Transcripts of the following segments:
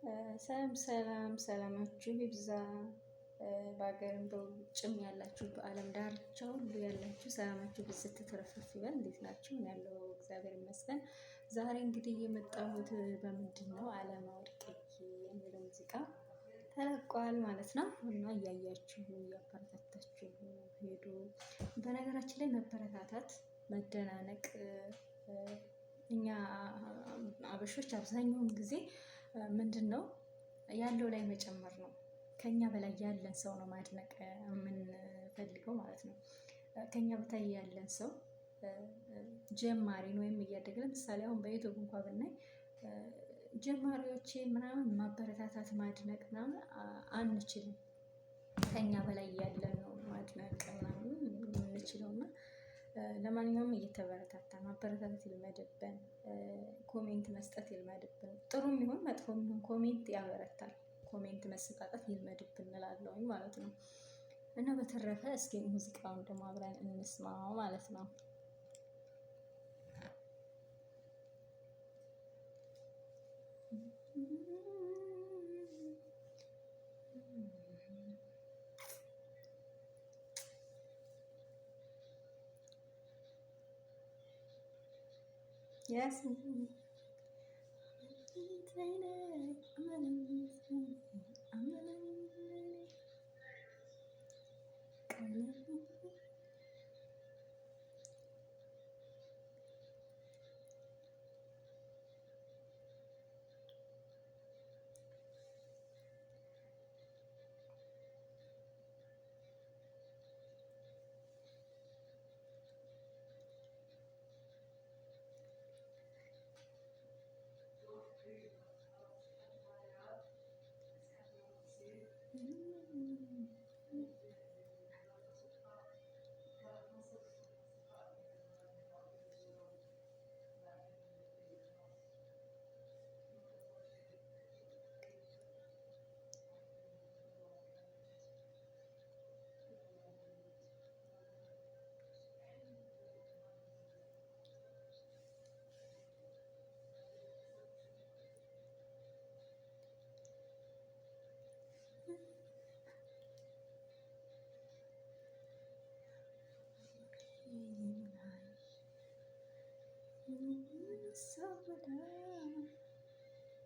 ሰላም ሰላም ሰላማችሁ ይብዛ። በሀገርም በውጭም ያላችሁ በዓለም ዳርቻ ሁሉ ያላችሁ ሰላማችሁ ብዝት ትረፍርፍ ይበል። እንዴት ናችሁ? እኔ ያለው እግዚአብሔር ይመስገን። ዛሬ እንግዲህ የመጣሁት በምንድን ነው አለማወርቅዬ የሚለው ሙዚቃ ተለቋል ማለት ነው እና እያያችሁ እያበረታታችሁ ሄዱ። በነገራችን ላይ መበረታታት መደናነቅ እኛ አበሾች አብዛኛውን ጊዜ ምንድን ነው ያለው ላይ መጨመር ነው። ከኛ በላይ ያለን ሰው ነው ማድነቅ የምንፈልገው ማለት ነው። ከኛ በታይ ያለን ሰው ጀማሪን ወይም እያደገ ለምሳሌ አሁን በዩቱብ እንኳን ብናይ ጀማሪዎቼ ምናምን ማበረታታት ማድነቅ ምናምን አንችልም። ከኛ በላይ ያለን ነው ማድነቅ ምናምን የምንችለው እና ለማንኛውም እየተበረታታ ማበረታታት ይልመድብን። ኮሜንት መስጠት ይልመድብን። ጥሩም ይሁን መጥፎም ይሁን ኮሜንት ያበረታል። ኮሜንት መሰጣጣት ይልመድብን እንላለሁኝ ማለት ነው። እና በተረፈ እስኪ ሙዚቃውን ደግሞ አብረን እንስማው ማለት ነው። Yes.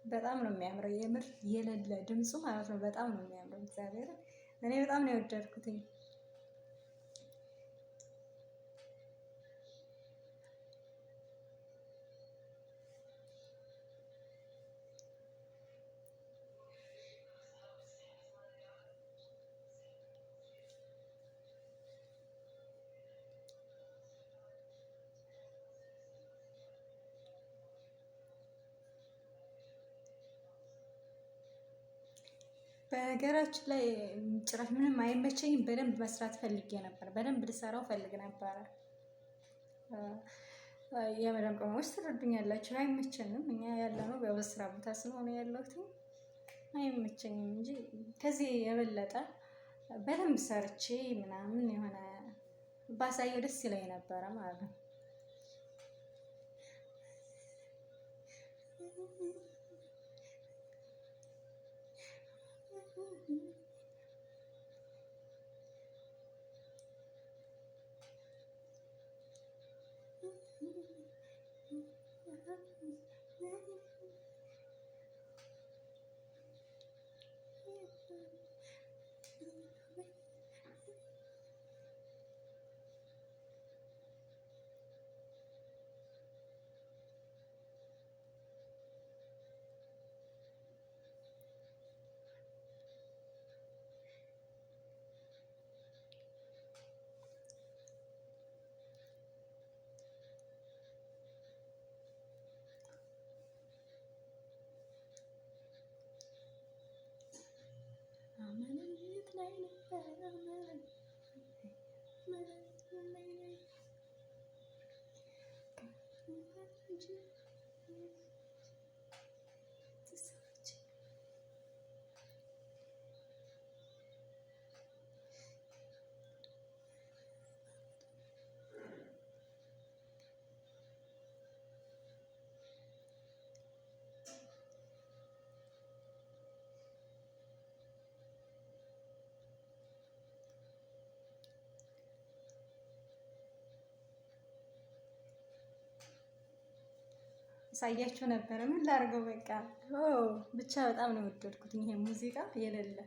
በጣም ነው የሚያምረው። የምር የሌለ ድምፁ ማለት ነው። በጣም ነው የሚያምረው። እግዚአብሔር እኔ በጣም ነው የወደድኩትኝ። በነገራችን ላይ ጭራሽ ምንም አይመቸኝም። በደንብ መስራት ፈልጌ ነበር። በደንብ ልሰራው ፈልግ ነበረ። የመዳም ቅመሞች ትረዱኛላችሁ። አይመቸንም። እኛ ያለነው በስራ ቦታ ስለሆነ ያለሁት አይመቸኝም እንጂ ከዚህ የበለጠ በደንብ ሰርቼ ምናምን የሆነ ባሳየው ደስ ይለኝ ነበረ ማለት ነው። ሳያችሁ ነበረ። ምን ላድርገው በቃ ብቻ በጣም ነው የወደድኩት ይሄ ሙዚቃ የሌለ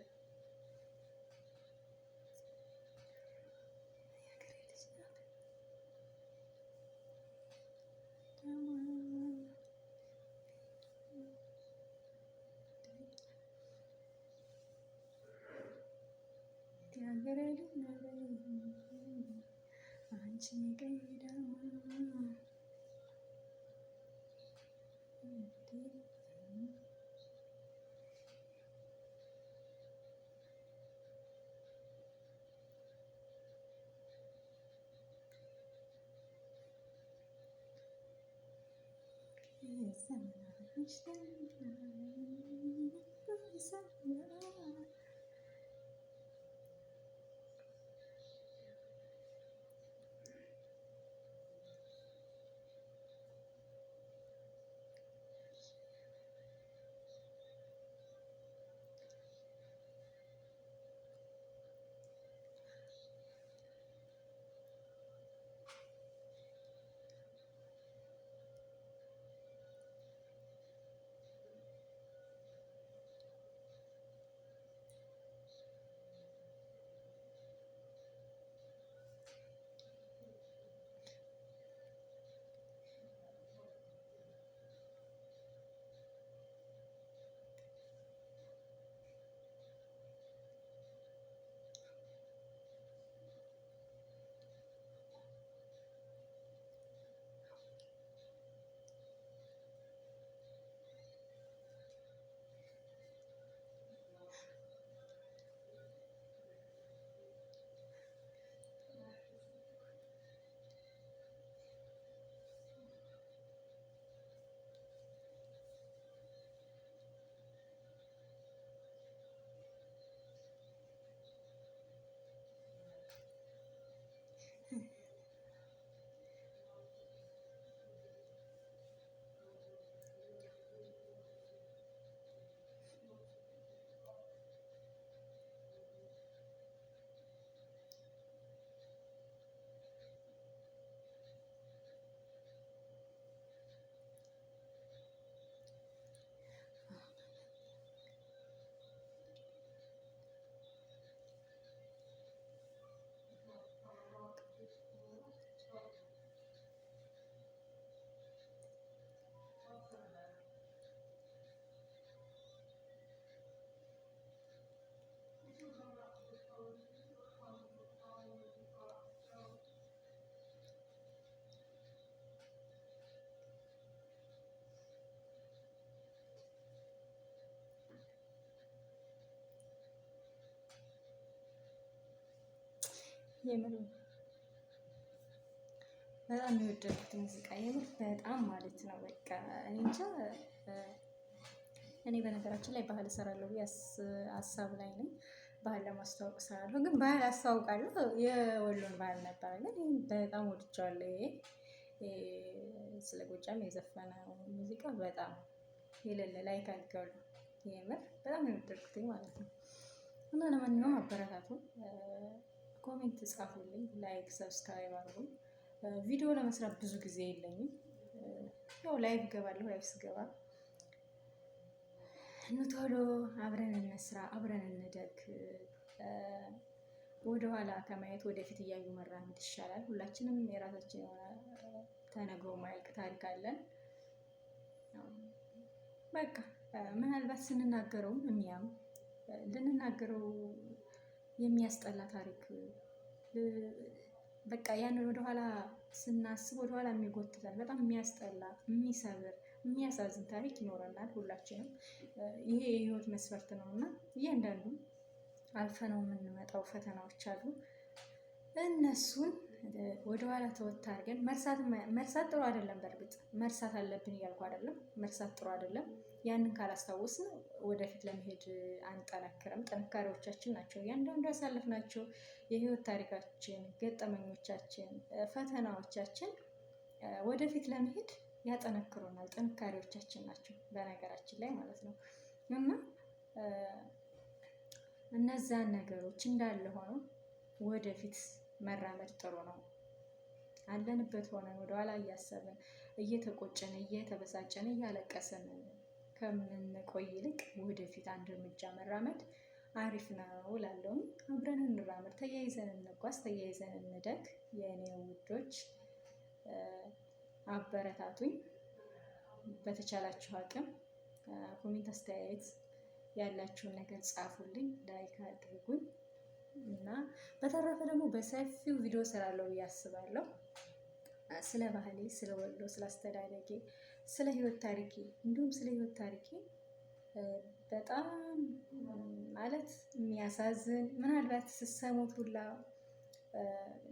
የምር በጣም የወደድኩት ሙዚቃ የምር በጣም ማለት ነው። በቃ እኔ እንጃ። እኔ በነገራችን ላይ ባህል እሰራለሁ ሀሳብ ላይ ነኝ። ባህል ለማስተዋወቅ እሰራለሁ፣ ግን ባህል አስተዋውቃለሁ። የወሎን ባህል ነበረ ግን በጣም ወድጃለሁ። ይሄ ስለ ጎጃም የዘፈነ ሙዚቃ በጣም የሌለ ላይክ አድርጌዋለሁ። የምር በጣም የወደድኩት ማለት ነው። እና ለማንኛውም አበረታቱ፣ ኮሜንት ጻፉልኝ፣ ላይክ ሰብስክራይብ አድርጉ። ቪዲዮ ለመስራት ብዙ ጊዜ የለኝም። ያው ላይቭ እገባለሁ። ላይቭ ስገባ ቶሎ አብረን እንስራ፣ አብረን እንደግ። ወደኋላ ከማየት ወደፊት እያዩ መራመድ ይሻላል። ሁላችንም የራሳችን የሆነ ተነግሮ ማያልቅ ታሪክ አለን። በቃ ምናልባት ስንናገረውም እኛም ልንናገረው የሚያስጠላ ታሪክ በቃ ያንን ወደኋላ ስናስብ ወደኋላ የሚጎትተን በጣም የሚያስጠላ፣ የሚሰብር፣ የሚያሳዝን ታሪክ ይኖረናል ሁላችንም። ይሄ የህይወት መስፈርት ነው እና እያንዳንዱ አልፈነው የምንመጣው ፈተናዎች አሉ። እነሱን ወደኋላ ተወት አድርገን መርሳት ጥሩ አይደለም። በእርግጥ መርሳት አለብን እያልኩ አይደለም። መርሳት ጥሩ አይደለም። ያንን ካላስታወስን ወደፊት ለመሄድ አንጠነክርም። ጥንካሬዎቻችን ናቸው እያንዳንዱ ያሳለፍናቸው የህይወት ታሪካችን፣ ገጠመኞቻችን፣ ፈተናዎቻችን ወደፊት ለመሄድ ያጠነክሩናል። ጥንካሬዎቻችን ናቸው በነገራችን ላይ ማለት ነው። እና እነዛን ነገሮች እንዳለ ሆነው ወደፊት መራመድ ጥሩ ነው። አለንበት ሆነን ወደኋላ እያሰብን እየተቆጨን እየተበሳጨን እያለቀሰን ከምንቆይ ይልቅ ወደፊት አንድ እርምጃ መራመድ አሪፍ ነው እላለሁኝ። አብረን እንራመድ፣ ተያይዘን እንጓዝ፣ ተያይዘን እንደግ። የእኔ ውዶች አበረታቱኝ። በተቻላችሁ አቅም ኮሜንት፣ አስተያየት ያላችሁን ነገር ጻፉልኝ፣ ላይክ አድርጉኝ እና በተረፈ ደግሞ በሰፊው ቪዲዮ እሰራለሁ ብዬ አስባለሁ። ስለ ባህሌ፣ ስለ ወሎ፣ ስለ አስተዳደጌ፣ ስለ ህይወት ታሪኬ እንዲሁም ስለ ህይወት ታሪኬ በጣም ማለት የሚያሳዝን ምናልባት ስትሰሙት ሁላ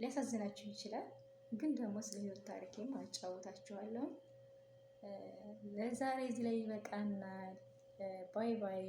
ሊያሳዝናችሁ ይችላል። ግን ደግሞ ስለ ህይወት ታሪኬም አጫውታችኋለሁ። ለዛሬ እዚህ ላይ ይበቃናል። ባይ ባይ።